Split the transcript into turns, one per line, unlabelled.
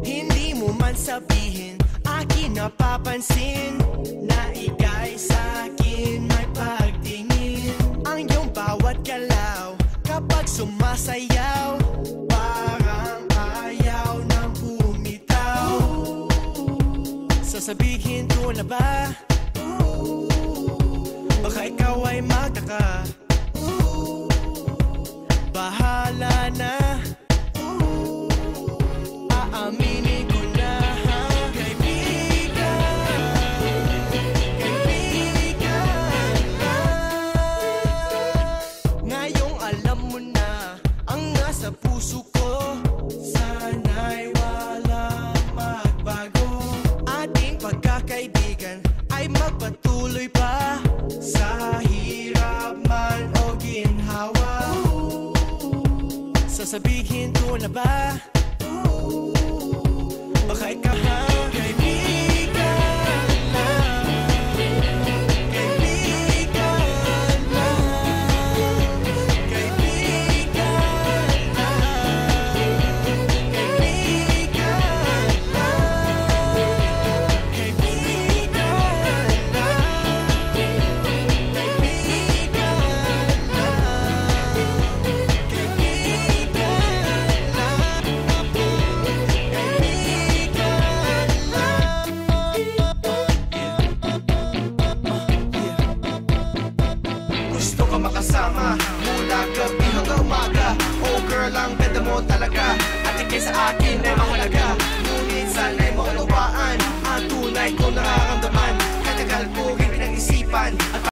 Hindi mo man sabihin, akin napapansin na ika'y sa'kin may pagtingin. Ang iyong bawat galaw kapag sumasayaw, parang ayaw nang bumitaw. Sasabihin ko na ba? Baka ikaw ay magtaka. Bahala na, aaminin ko na. Kaibigan ngayong alam mo na ang nasa puso ko. Sana'y walang magbago. Ating pagkakaibigan ay magpatuloy pa, sa hirap man o ginhawa. Sasabihin ko na ba? Baka ikaw kaibigan lang. Kaibigan lang. Kaibigan lang. Kaibigan lang. Kaibigan lang. Gusto ka makasama mula gabi hanggang umaga. Oh girl, ang ganda mo talaga, at ikay sa akin ay mahalaga. Ngunit sana'y maunawaan ang tunay kong nararamdaman. Katagal ko rin pinag-isipan at